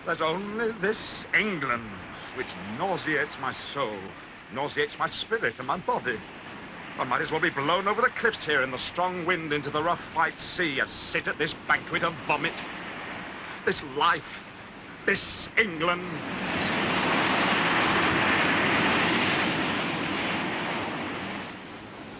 There's only this England which nauseates my soul, nauseates my spirit and my body. One might as well be blown over the cliffs here in the strong wind into the rough white sea as sit at this banquet of vomit. This life, this England.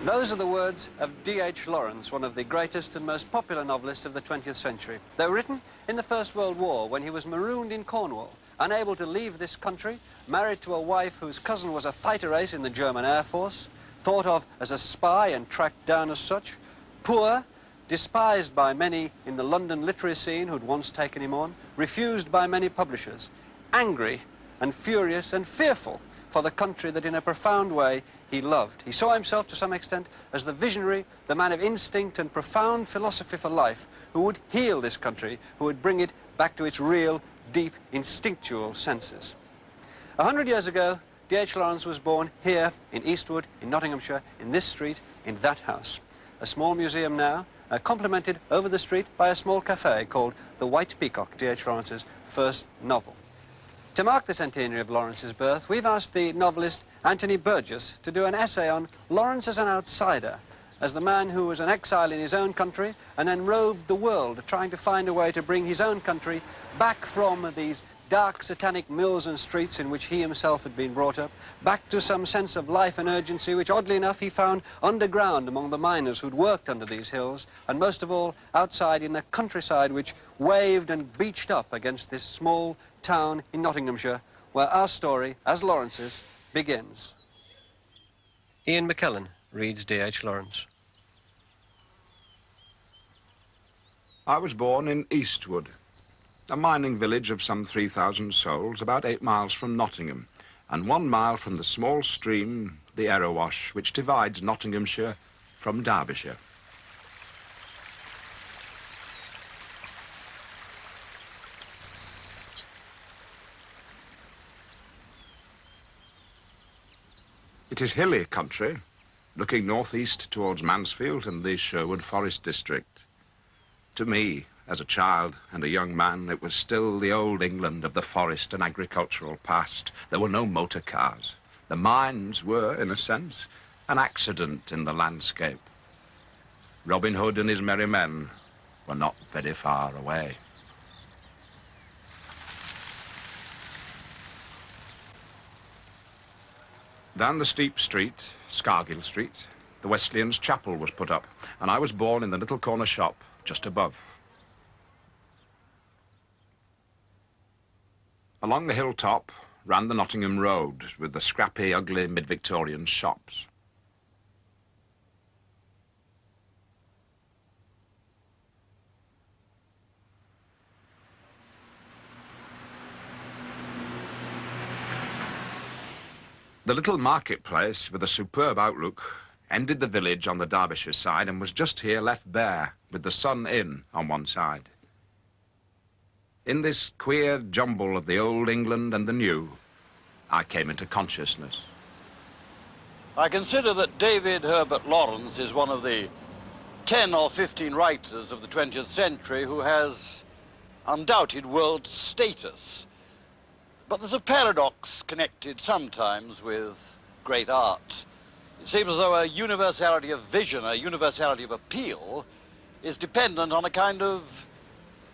Those are the words of D.H. Lawrence, one of the greatest and most popular novelists of the 20th century. They were written in the First World War when he was marooned in Cornwall, unable to leave this country, married to a wife whose cousin was a fighter ace in the German Air Force, thought of as a spy and tracked down as such, poor, despised by many in the London literary scene who'd once taken him on, refused by many publishers, angry and furious and fearful for the country that in a profound way he loved. He saw himself to some extent as the visionary, the man of instinct and profound philosophy for life, who would heal this country, who would bring it back to its real, deep, instinctual senses. 100 years ago, D.H. Lawrence was born here in Eastwood, in Nottinghamshire, in this street, in that house. A small museum now, complemented over the street by a small cafe called The White Peacock, D.H. Lawrence's first novel. To mark the centenary of Lawrence's birth, we've asked the novelist Anthony Burgess to do an essay on Lawrence as an outsider, as the man who was an exile in his own country and then roved the world trying to find a way to bring his own country back from these dark satanic mills and streets in which he himself had been brought up, back to some sense of life and urgency which, oddly enough, he found underground among the miners who'd worked under these hills, and most of all outside in the countryside which waved and beached up against this small town in Nottinghamshire where our story, as Lawrence's, begins. Ian McKellen reads D.H. Lawrence. I was born in Eastwood, a mining village of some 3,000 souls, about 8 miles from Nottingham, and 1 mile from the small stream, the Erewash, which divides Nottinghamshire from Derbyshire. It is hilly country, looking northeast towards Mansfield and the Sherwood Forest district. To me, as a child and a young man, it was still the old England of the forest and agricultural past. There were no motor cars. The mines were, in a sense, an accident in the landscape. Robin Hood and his merry men were not very far away. Down the steep street, Scargill Street, the Wesleyan's Chapel was put up, and I was born in the little corner shop just above. Along the hilltop ran the Nottingham Road with the scrappy, ugly mid-Victorian shops. The little marketplace with a superb outlook ended the village on the Derbyshire side and was just here left bare with the sun in on one side. In this queer jumble of the old England and the new, I came into consciousness. I consider that David Herbert Lawrence is one of the 10 or 15 writers of the 20th century who has undoubted world status. But there's a paradox connected sometimes with great art. It seems as though a universality of vision, a universality of appeal, is dependent on a kind of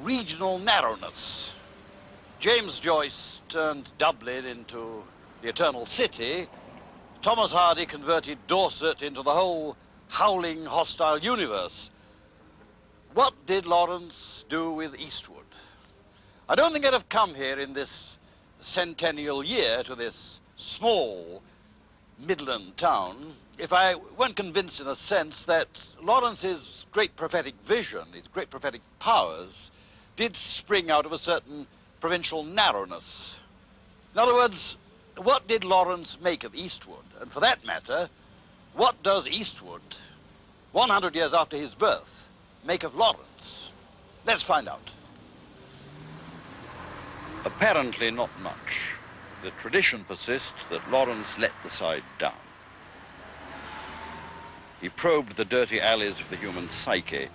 regional narrowness. James Joyce turned Dublin into the Eternal City. Thomas Hardy converted Dorset into the whole howling, hostile universe. What did Lawrence do with Eastwood? I don't think I'd have come here in this centennial year to this small Midland town if I weren't convinced in a sense that Lawrence's great prophetic vision, his great prophetic powers, did spring out of a certain provincial narrowness. In other words, what did Lawrence make of Eastwood? And for that matter, what does Eastwood, 100 years after his birth, make of Lawrence? Let's find out. Apparently not much. The tradition persists that Lawrence let the side down. He probed the dirty alleys of the human psyche.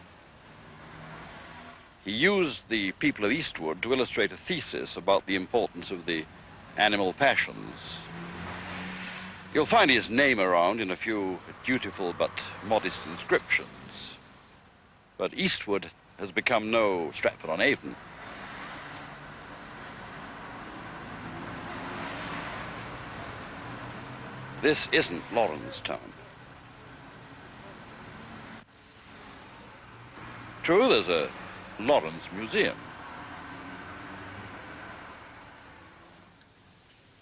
he used the people of Eastwood to illustrate a thesis about the importance of the animal passions. You'll find his name around in a few dutiful but modest inscriptions. But Eastwood has become no Stratford-on-Avon. This isn't Lawrence Town. True, there's a Lawrence Museum.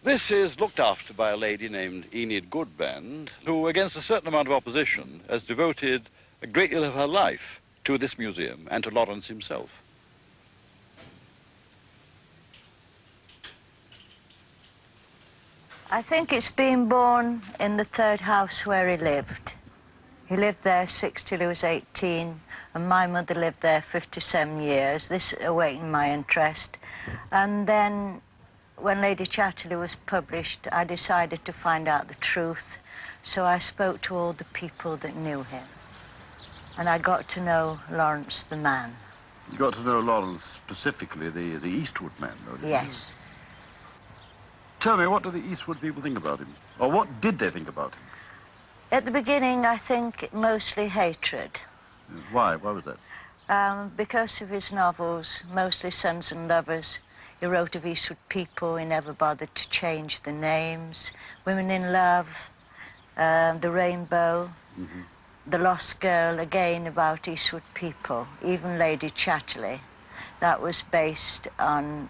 This is looked after by a lady named Enid Goodband, who, against a certain amount of opposition, has devoted a great deal of her life to this museum and to Lawrence himself. I think it's been born in the third house where he lived. He lived there 6 till he was 18, and my mother lived there 57 years. This awakened my interest. And then, when Lady Chatterley was published, I decided to find out the truth. So I spoke to all the people that knew him. And I got to know Lawrence the man. You got to know Lawrence specifically, the Eastwood man, though, didn't you? Yes. Tell me, what do the Eastwood people think about him? Or what did they think about him? At the beginning, I think mostly hatred. Why? Why was that? Because of his novels, mostly Sons and Lovers. He wrote of Eastwood people. He never bothered to change the names. Women in Love, The Rainbow, The Lost Girl, again about Eastwood people. Even Lady Chatterley. That was based on,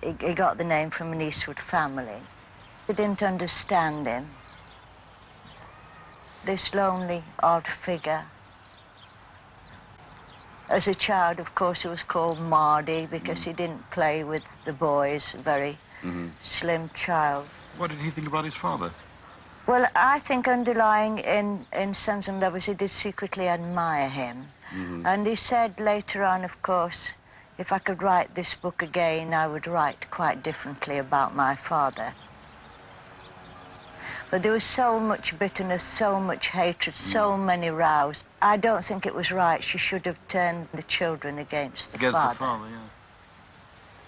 he got the name from an Eastwood family. They didn't understand him. This lonely, odd figure. As a child, of course, he was called Mardy because he didn't play with the boys, a very slim child. What did he think about his father? Well, I think underlying in Sons and Lovers, he did secretly admire him. And he said later on, of course, if I could write this book again, I would write quite differently about my father. But there was so much bitterness, so much hatred, so many rows. I don't think it was right. She should have turned the children against the father. Against the father, yeah.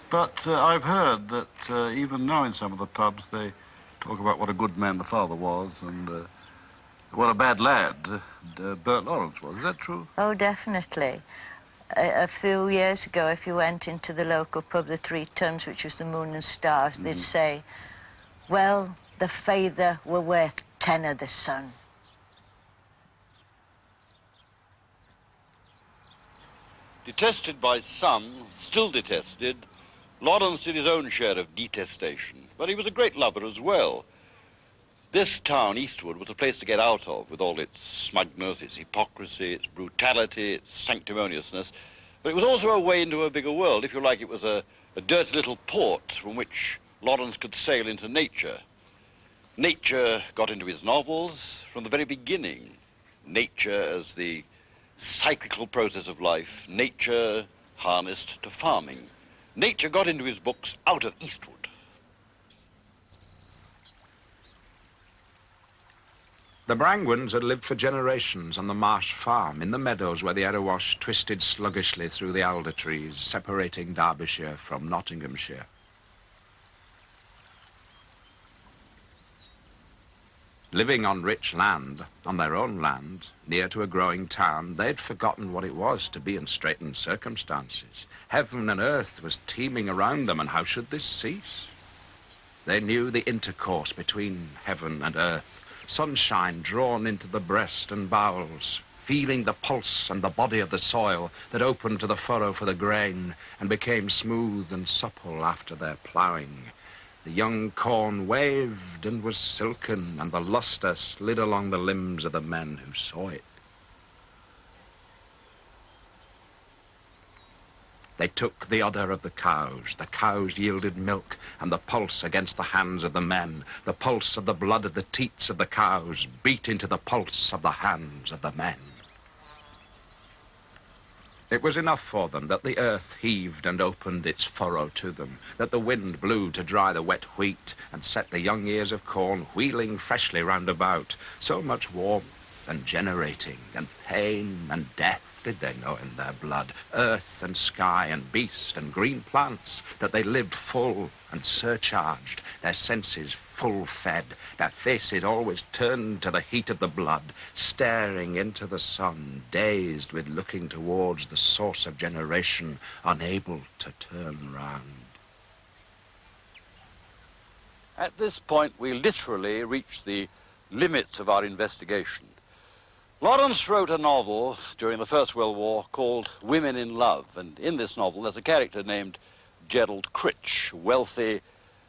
But I've heard that even now in some of the pubs, they talk about what a good man the father was and what a bad lad Bert Lawrence was. Is that true? Oh, definitely. A few years ago, if you went into the local pub, the Three Tons, which was the Moon and Stars, they'd say, well, the father were worth 10 of the son. Detested by some, still detested, Lawrence did his own share of detestation, but he was a great lover as well. This town, Eastwood, was a place to get out of, with all its smugness, its hypocrisy, its brutality, its sanctimoniousness. But it was also a way into a bigger world. If you like, it was a dirty little port from which Lawrence could sail into nature. Nature got into his novels from the very beginning. Nature as the cyclical process of life, nature harnessed to farming. Nature got into his books out of Eastwood. The Brangwens had lived for generations on the marsh farm in the meadows where the Erewash twisted sluggishly through the alder trees, separating Derbyshire from Nottinghamshire. Living on rich land, on their own land, near to a growing town, they'd forgotten what it was to be in straitened circumstances. Heaven and earth was teeming around them, and how should this cease? They knew the intercourse between heaven and earth, sunshine drawn into the breast and bowels, feeling the pulse and the body of the soil that opened to the furrow for the grain and became smooth and supple after their ploughing. The young corn waved and was silken, and the lustre slid along the limbs of the men who saw it. They took the udder of the cows yielded milk, and the pulse against the hands of the men, the pulse of the blood of the teats of the cows beat into the pulse of the hands of the men. It was enough for them that the earth heaved and opened its furrow to them, that the wind blew to dry the wet wheat and set the young ears of corn wheeling freshly round about. So much warmth, birth and generating, and pain and death did they know in their blood, earth and sky and beast and green plants, that they lived full and surcharged, their senses full fed, their faces always turned to the heat of the blood, staring into the sun, dazed with looking towards the source of generation, unable to turn round. At this point, we literally reach the limits of our investigation. Lawrence wrote a novel during the First World War called Women in Love, and in this novel there's a character named Gerald Critch, wealthy,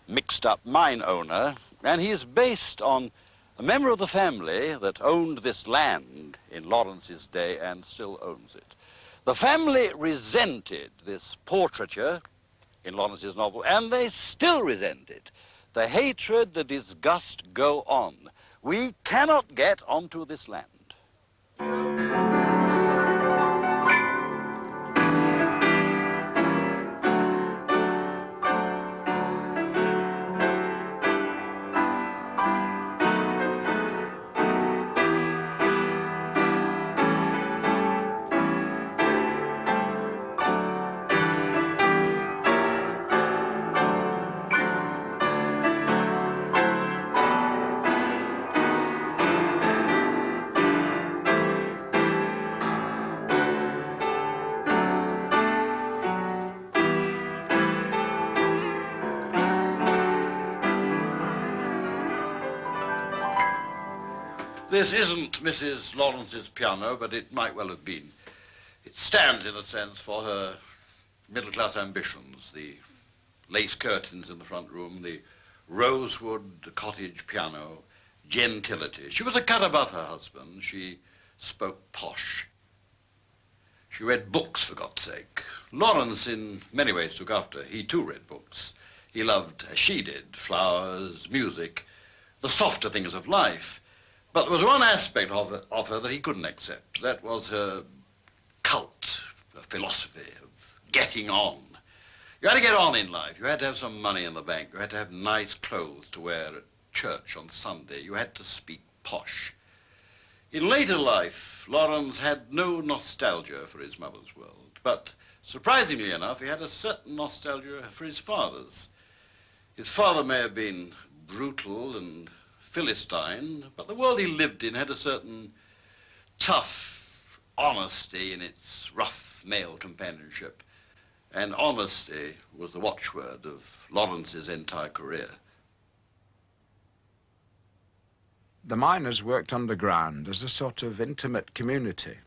mixed-up mine owner, and he's based on a member of the family that owned this land in Lawrence's day and still owns it. The family resented this portraiture in Lawrence's novel, and they still resent it. The hatred, the disgust go on. We cannot get onto this land. This isn't Mrs. Lawrence's piano, but it might well have been. It stands, in a sense, for her middle-class ambitions. The lace curtains in the front room, the rosewood cottage piano, gentility. She was a cut above her husband. She spoke posh. She read books, for God's sake. Lawrence, in many ways, took after her. He, too, read books. He loved, as she did, flowers, music, the softer things of life. But there was one aspect of her that he couldn't accept. That was her cult, her philosophy of getting on. You had to get on in life. You had to have some money in the bank. You had to have nice clothes to wear at church on Sunday. You had to speak posh. In later life, Lawrence had no nostalgia for his mother's world. But surprisingly enough, he had a certain nostalgia for his father's. His father may have been brutal and Philistine, but the world he lived in had a certain tough honesty in its rough male companionship, and honesty was the watchword of Lawrence's entire career. The miners worked underground as a sort of intimate community.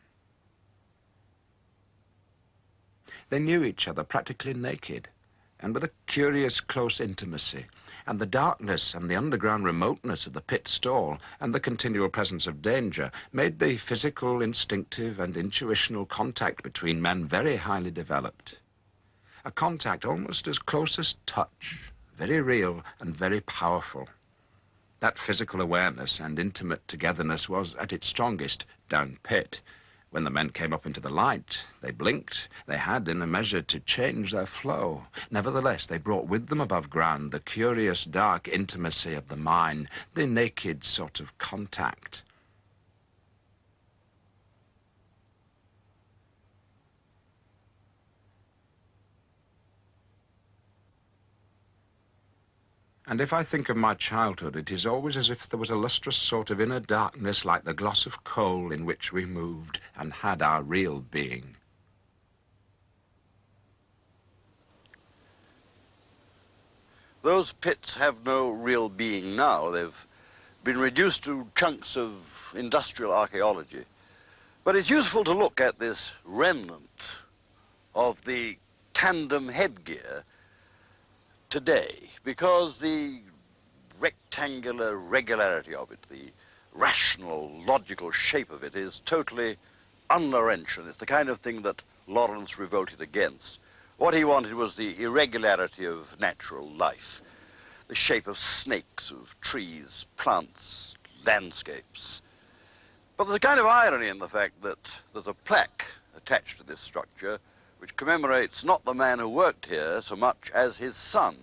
They knew each other practically naked, and with a curious close intimacy, and the darkness and the underground remoteness of the pit stall and the continual presence of danger made the physical, instinctive and intuitional contact between men very highly developed. A contact almost as close as touch, very real and very powerful. That physical awareness and intimate togetherness was at its strongest down pit. When the men came up into the light, they blinked. They had, in a measure, to change their flow. Nevertheless, they brought with them above ground the curious, dark intimacy of the mine, the naked sort of contact. And if I think of my childhood, it is always as if there was a lustrous sort of inner darkness like the gloss of coal in which we moved and had our real being. Those pits have no real being now. They've been reduced to chunks of industrial archaeology. But it's useful to look at this remnant of the tandem headgear today, because the rectangular regularity of it, the rational, logical shape of it is totally un-Lawrentian. It's the kind of thing that Lawrence revolted against. What he wanted was the irregularity of natural life, the shape of snakes, of trees, plants, landscapes. But there's a kind of irony in the fact that there's a plaque attached to this structure which commemorates not the man who worked here so much as his son,